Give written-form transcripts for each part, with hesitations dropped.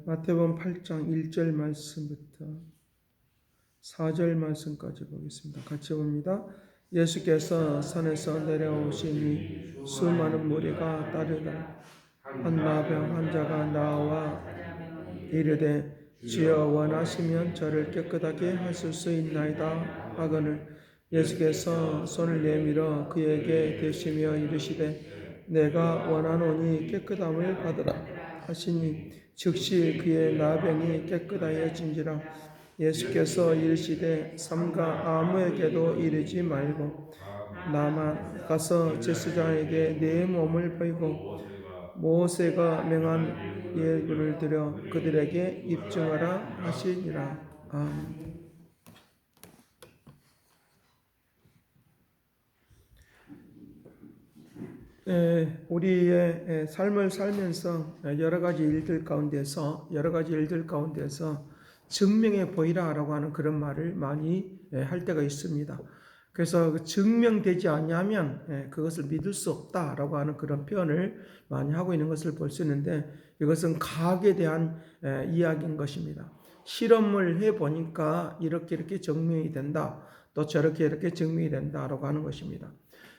마태복음 8장 1절 말씀부터 4절 말씀까지 보겠습니다. 같이 봅니다. 예수께서 산에서 내려오시니 수많은 무리가 따르더라. 한 나병 환자가 나와 이르되 주여 원하시면 저를 깨끗하게 하실 수 있나이다 하거늘 예수께서 손을 내밀어 그에게 대시며 이르시되 내가 원하노니 깨끗함을 받으라 하시니 즉시 그의 나병이 깨끗하여진지라. 예수께서 이르시되 삼가 아무에게도 이르지 말고 나만 가서 제사장에게 내 몸을 보이고 모세가 명한 예물을 드려 그들에게 입증하라 하시니라. 아멘. 우리의 삶을 살면서 여러 가지 일들 가운데서 증명해 보이라라고 하는 그런 말을 많이 할 때가 있습니다. 그래서 증명되지 않으면 그것을 믿을 수 없다라고 하는 그런 표현을 많이 하고 있는 것을 볼 수 있는데, 이것은 과학에 대한 이야기인 것입니다. 실험을 해보니까 이렇게 증명이 된다, 또 저렇게 증명이 된다라고 하는 것입니다.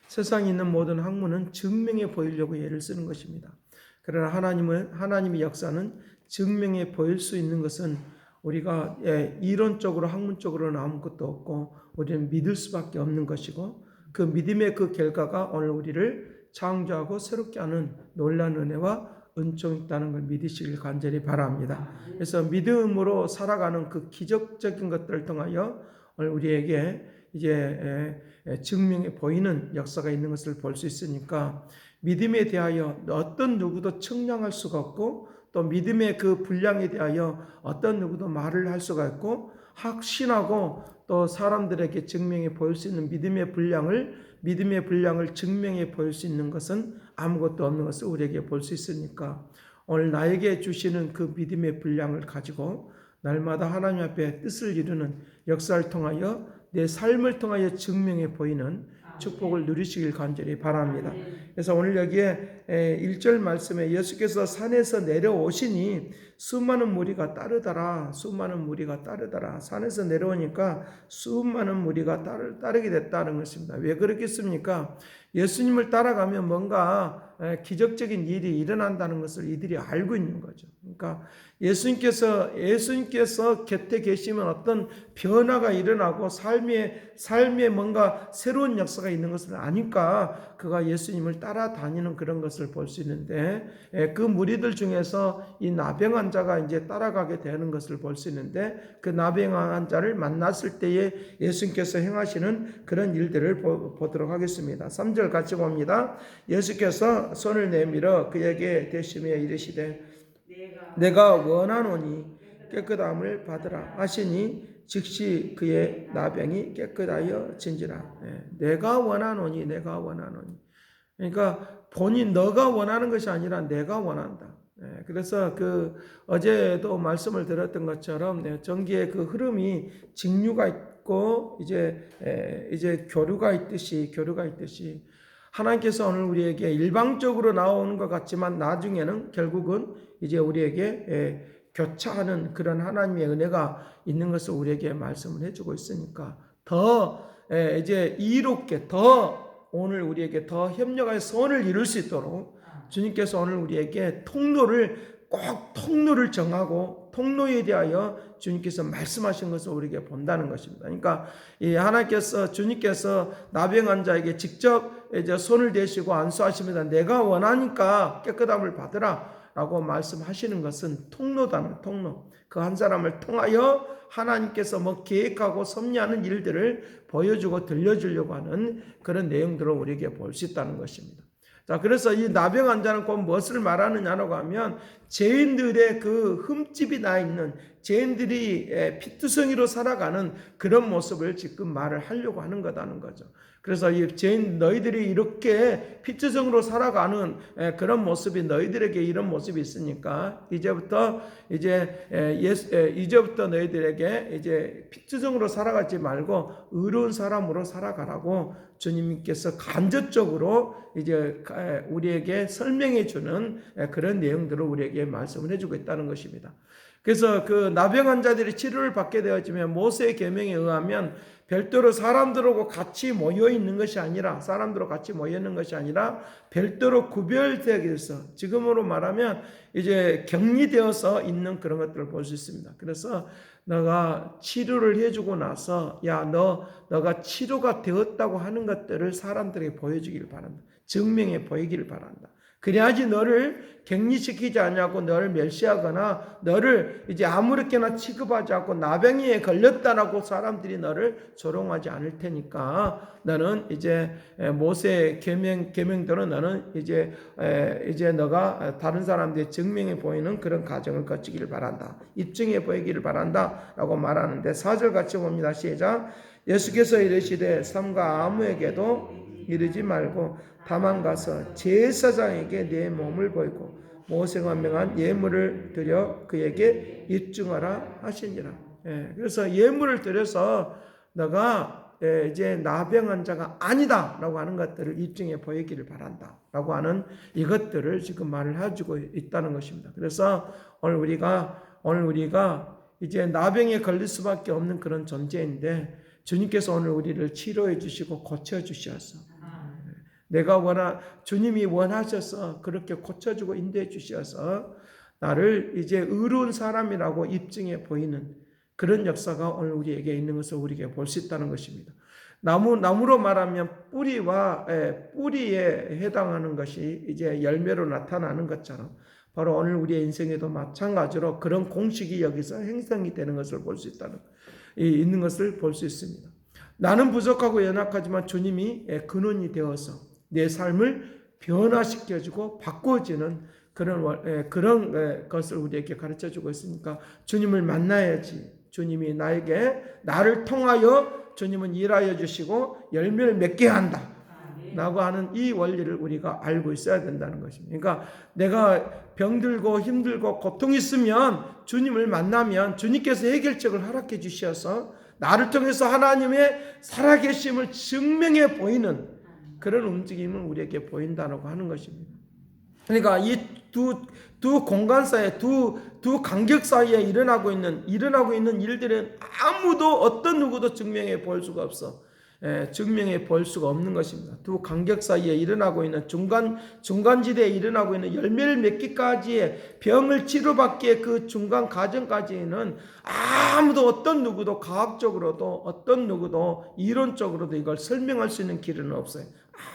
세상에 있는 모든 학문은 증명해 보이려고 애를 쓰는 것입니다. 그러나 하나님의 역사는 증명해 보일 수 있는 것은 우리가 이론적으로 학문적으로는 아무것도 없고 우리는 믿을 수밖에 없는 것이고, 그 믿음의 그 결과가 오늘 우리를 창조하고 새롭게 하는 놀라운 은혜와 은총이 있다는 걸 믿으시길 간절히 바랍니다. 그래서 믿음으로 살아가는 그 기적적인 것들을 통하여 오늘 우리에게 이제 증명해 보이는 역사가 있는 것을 볼 수 있으니까, 믿음에 대하여 어떤 누구도 측량할 수가 없고, 또 믿음의 그 분량에 대하여 어떤 누구도 말을 할 수가 있고, 확신하고 또 사람들에게 증명해 보일 수 있는 믿음의 분량을 증명해 보일 수 있는 것은 아무것도 없는 것을 우리에게 볼 수 있으니까, 오늘 나에게 주시는 그 믿음의 분량을 가지고 날마다 하나님 앞에 뜻을 이루는 역사를 통하여 내 삶을 통하여 증명해 보이는 축복을 누리시길 간절히 바랍니다. 그래서 오늘 여기에 1절 말씀에 예수께서 산에서 내려오시니 수많은 무리가 따르더라. 산에서 내려오니까 수많은 무리가 따르게 됐다는 것입니다. 왜 그렇겠습니까? 예수님을 따라가면 뭔가 기적적인 일이 일어난다는 것을 이들이 알고 있는 거죠. 그러니까 예수님께서 곁에 계시면 어떤 변화가 일어나고 삶에 뭔가 새로운 역사가 있는 것을 아니까 그가 예수님을 따라다니는 그런 것을 볼 수 있는데, 그 무리들 중에서 이 나병 환자가 이제 따라가게 되는 것을 볼 수 있는데, 그 나병 환자를 만났을 때에 예수님께서 행하시는 그런 일들을 보도록 하겠습니다. 3절 같이 봅니다. 예수께서 손을 내밀어 그에게 대시며 이르시되 내가 원하노니 깨끗함을 받으라 하시니 즉시 그의 나병이 깨끗하여 진지라. 내가 원하노니. 그러니까 너가 원하는 것이 아니라 내가 원한다. 그래서 어제도 말씀을 드렸던 것처럼 전기의 그 흐름이 직류가 있고 이제 교류가 있듯이 하나님께서 오늘 우리에게 일방적으로 나오는 것 같지만 나중에는 결국은 이제 우리에게 교차하는 그런 하나님의 은혜가 있는 것을 우리에게 말씀을 해주고 있으니까 더 이제 이롭게 더 오늘 우리에게 더 협력하여 선을 이룰 수 있도록 주님께서 오늘 우리에게 통로를 정하고 통로에 대하여 주님께서 말씀하신 것을 우리에게 본다는 것입니다. 그러니까 주님께서 나병 환자에게 직접 이제 손을 대시고 안수하시면서 내가 원하니까 깨끗함을 받으라 라고 말씀하시는 것은 통로다는 통로. 그 한 사람을 통하여 하나님께서 계획하고 섭리하는 일들을 보여주고 들려주려고 하는 그런 내용들을 우리에게 볼 수 있다는 것입니다. 자, 그래서 이 나병 환자는 곧 무엇을 말하느냐라고 하면 죄인들의 그 흠집이 나 있는, 죄인들이 피투성이로 살아가는 그런 모습을 지금 말을 하려고 하는 거다는 거죠. 그래서 이 죄인 너희들이 이렇게 피투성으로 살아가는 그런 모습이 너희들에게 이런 모습이 있으니까 이제부터 너희들에게 이제 피투성으로 살아가지 말고 의로운 사람으로 살아가라고 주님께서 간접적으로 이제 우리에게 설명해 주는 그런 내용들을 우리에게 말씀을 해주고 있다는 것입니다. 그래서 그 나병 환자들이 치료를 받게 되어지면 모세의 계명에 의하면 별도로 사람들하고 같이 모여 있는 것이 아니라 별도로 구별되어서 지금으로 말하면 이제 격리되어서 있는 그런 것들을 볼 수 있습니다. 그래서 너가 치료를 해주고 나서 너가 치료가 되었다고 하는 것들을 사람들에게 보여주길 바란다. 증명해 보이기를 바란다. 그래야지 너를 격리시키지 않냐고 너를 멸시하거나 너를 이제 아무렇게나 취급하지 않고 나병에 걸렸다라고 사람들이 너를 조롱하지 않을 테니까 너는 이제 모세의 계명대로 너는 이제 너가 다른 사람들의 증명해 보이는 그런 과정을 거치기를 바란다. 입증해 보이기를 바란다라고 말하는데 4절 같이 봅니다. 시작. 예수께서 이르시되 삼가 아무에게도 이르지 말고 다만 가서 제사장에게 내 몸을 보이고 모세가 명한 예물을 드려 그에게 입증하라 하시니라. 그래서 예물을 드려서 너가 이제 나병 환자가 아니다라고 하는 것들을 입증해 보이기를 바란다라고 하는 이것들을 지금 말을 해주고 있다는 것입니다. 그래서 오늘 우리가 이제 나병에 걸릴 수밖에 없는 그런 존재인데 주님께서 오늘 우리를 치료해 주시고 고쳐 주셔서 주님이 원하셔서 그렇게 고쳐주고 인도해 주셔서 나를 이제 의로운 사람이라고 입증해 보이는 그런 역사가 오늘 우리에게 있는 것을 우리에게 볼 수 있다는 것입니다. 나무로 말하면 뿌리에 해당하는 것이 이제 열매로 나타나는 것처럼 바로 오늘 우리의 인생에도 마찬가지로 그런 공식이 여기서 형성이 되는 것을 볼 수 있는 것을 볼 수 있습니다. 나는 부족하고 연약하지만 주님이 근원이 되어서 내 삶을 변화시켜주고 바꿔주는 그런 것을 우리에게 가르쳐주고 있으니까 주님을 만나야지. 주님이 나를 통하여 주님은 일하여 주시고 열매를 맺게 한다 라고 하는 이 원리를 우리가 알고 있어야 된다는 것입니다. 그러니까 내가 병들고 힘들고 고통이 있으면 주님을 만나면 주님께서 해결책을 허락해 주셔서 나를 통해서 하나님의 살아계심을 증명해 보이는 그런 움직임을 우리에게 보인다고 하는 것입니다. 그러니까 이 두 공간 사이에 두 간격 사이에 일어나고 있는 일들은 어떤 누구도 증명해 볼 수가 없어. 증명해 볼 수가 없는 것입니다. 두 간격 사이에 일어나고 있는 중간지대에 일어나고 있는 열매를 맺기까지의 병을 치료받기에 그 중간 과정까지는 어떤 누구도 과학적으로도 어떤 누구도 이론적으로도 이걸 설명할 수 있는 길은 없어요.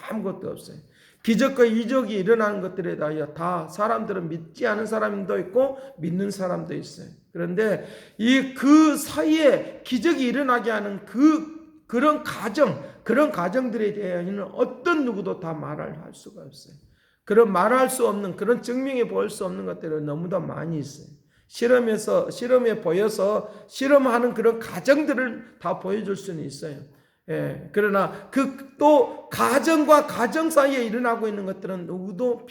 아무것도 없어요. 기적과 이적이 일어나는 것들에 대하여 다 사람들은 믿지 않은 사람도 있고 믿는 사람도 있어요. 그런데 그 사이에 기적이 일어나게 하는 그런 과정들에 대해서는 어떤 누구도 다 말을 할 수가 없어요. 그런 말할 수 없는, 그런 증명해 볼 수 없는 것들은 너무나 많이 있어요. 실험에 보여서 실험하는 그런 과정들을 다 보여줄 수는 있어요. 그러나 또 가정과 가정 사이에 일어나고 있는 것들은 누구도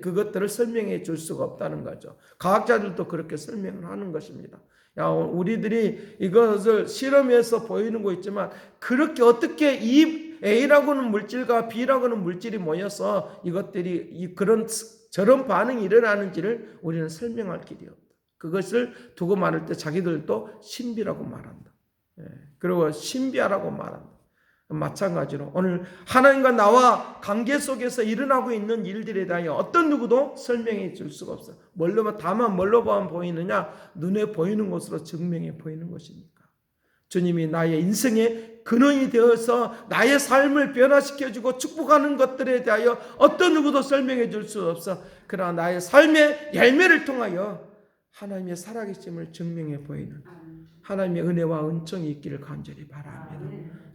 그것들을 설명해 줄 수가 없다는 거죠. 과학자들도 그렇게 설명을 하는 것입니다. 우리들이 이것을 실험해서 보이는 거 있지만 그렇게 어떻게 이 A라고는 물질과 B라고는 물질이 모여서 이것들이 저런 반응이 일어나는지를 우리는 설명할 길이 없다. 그것을 두고 말할 때 자기들도 신비라고 말한다. 그리고 신비하라고 말한다. 마찬가지로 오늘 하나님과 나와 관계 속에서 일어나고 있는 일들에 대하여 어떤 누구도 설명해 줄 수가 없어요. 다만 뭘로 보이느냐? 눈에 보이는 것으로 증명해 보이는 것이니까. 주님이 나의 인생의 근원이 되어서 나의 삶을 변화시켜주고 축복하는 것들에 대하여 어떤 누구도 설명해 줄 수 없어. 그러나 나의 삶의 열매를 통하여 하나님의 살아계심을 증명해 보이는 하나님의 은혜와 은총이 있기를 간절히 바랍니다.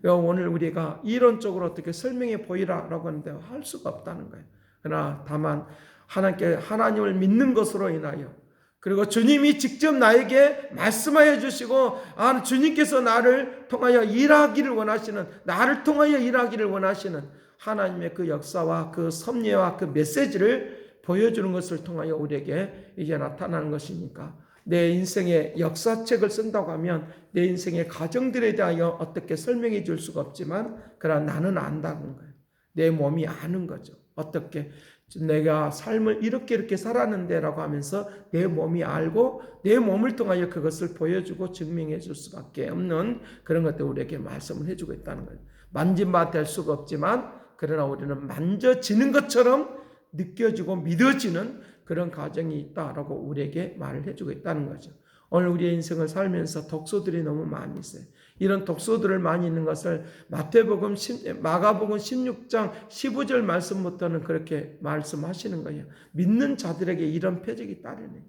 오늘 우리가 이론적으로 어떻게 설명해 보이라라고 하는데 할 수가 없다는 거예요. 그러나 다만 하나님을 믿는 것으로 인하여 그리고 주님이 직접 나에게 말씀하여 주시고 주님께서 나를 통하여 일하기를 원하시는, 나를 통하여 일하기를 원하시는 하나님의 그 역사와 그 섭리와 그 메시지를 보여주는 것을 통하여 우리에게 이제 나타나는 것이니까, 내 인생의 역사책을 쓴다고 하면 내 인생의 가정들에 대하여 어떻게 설명해 줄 수가 없지만, 그러나 나는 안다는 거예요. 내 몸이 아는 거죠. 어떻게 내가 삶을 이렇게 살았는데 라고 하면서 내 몸이 알고 내 몸을 통하여 그것을 보여주고 증명해 줄 수밖에 없는 그런 것들 우리에게 말씀을 해주고 있다는 거예요. 만진바 될 수가 없지만, 그러나 우리는 만져지는 것처럼 느껴지고 믿어지는 그런 과정이 있다라고 우리에게 말을 해주고 있다는 거죠. 오늘 우리의 인생을 살면서 독소들이 너무 많이 있어요. 이런 독소들을 많이 있는 것을 마가복음 16장 15절 말씀부터는 그렇게 말씀하시는 거예요. 믿는 자들에게 이런 표적이 따르네.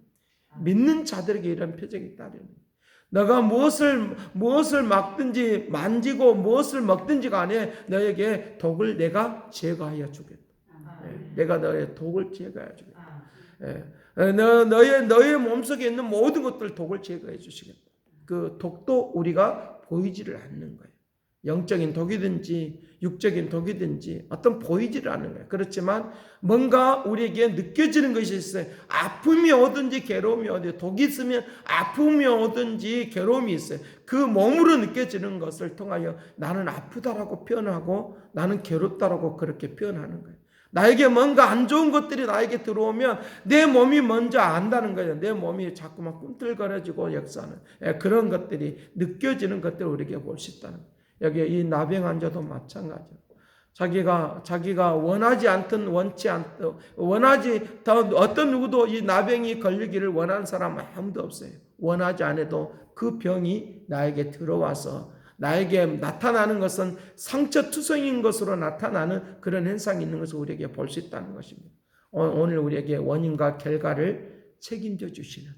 믿는 자들에게 이런 표적이 따르네. 너가 무엇을 막든지 만지고 무엇을 먹든지 간에 너에게 독을 내가 제거하여 주겠다. 내가 너의 독을 제거하여 주겠다. 너의 몸속에 있는 모든 것들 독을 제거해 주시겠다. 그 독도 우리가 보이지를 않는 거예요. 영적인 독이든지 육적인 독이든지 어떤 보이지를 않는 거예요. 그렇지만 뭔가 우리에게 느껴지는 것이 있어요. 아픔이 오든지 괴로움이 오든지, 독이 있으면 아픔이 오든지 괴로움이 있어요. 그 몸으로 느껴지는 것을 통하여 나는 아프다라고 표현하고 나는 괴롭다라고 그렇게 표현하는 거예요. 나에게 뭔가 안 좋은 것들이 나에게 들어오면 내 몸이 먼저 안다는 거예요. 내 몸이 자꾸만 꿈틀거려지고 역사는 그런 것들이 느껴지는 것들을 우리에게 볼 수 있다는 거예요. 여기 이 나병 환자도 마찬가지예요. 자기가 원하지 않든 원치 않든 어떤 누구도 이 나병이 걸리기를 원하는 사람 아무도 없어요. 원하지 않아도 그 병이 나에게 들어와서 나에게 나타나는 것은 상처투성인 것으로 나타나는 그런 현상이 있는 것을 우리에게 볼 수 있다는 것입니다. 오늘 우리에게 원인과 결과를 책임져 주시는,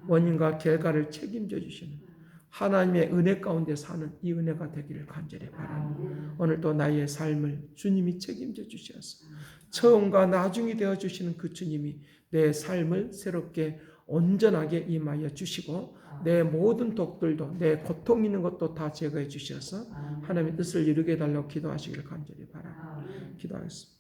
원인과 결과를 책임져 주시는 하나님의 은혜 가운데 사는 이 은혜가 되기를 간절히 바랍니다. 오늘도 나의 삶을 주님이 책임져 주셔서 처음과 나중이 되어 주시는 그 주님이 내 삶을 새롭게 온전하게 임하여 주시고 내 모든 독들도, 내 고통 있는 것도 다 제거해 주셔서 하나님의 뜻을 이루게 해달라고 기도하시기를 간절히 바랍니다. 기도하겠습니다.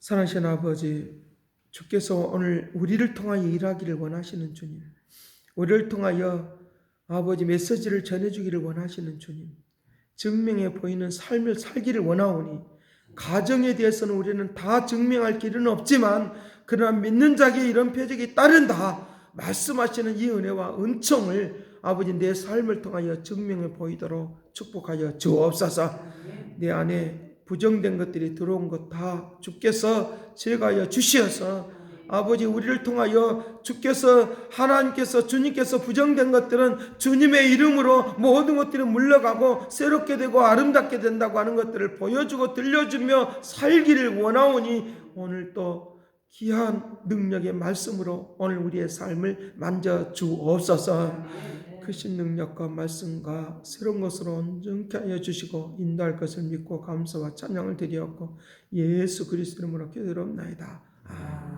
사랑하신 아버지, 주께서 오늘 우리를 통하여 일하기를 원하시는 주님, 우리를 통하여 아버지 메시지를 전해주기를 원하시는 주님, 증명해 보이는 삶을 살기를 원하오니 가정에 대해서는 우리는 다 증명할 길은 없지만 그러나 믿는 자에게 이런 표적이 따른다 말씀하시는 이 은혜와 은총을 아버지 내 삶을 통하여 증명해 보이도록 축복하여 주옵소서. 내 안에 부정된 것들이 들어온 것 다 주께서 제거하여 주시어서 아버지 우리를 통하여 하나님께서 주님께서 부정된 것들은 주님의 이름으로 모든 것들이 물러가고 새롭게 되고 아름답게 된다고 하는 것들을 보여주고 들려주며 살기를 원하오니 오늘 또 귀한 능력의 말씀으로 오늘 우리의 삶을 만져 주옵소서. 크신 능력과 말씀과 새로운 것으로 온전케 하여 주시고 인도할 것을 믿고 감사와 찬양을 드리었고 예수 그리스도 이름으로 기도드리옵나이다. 아멘.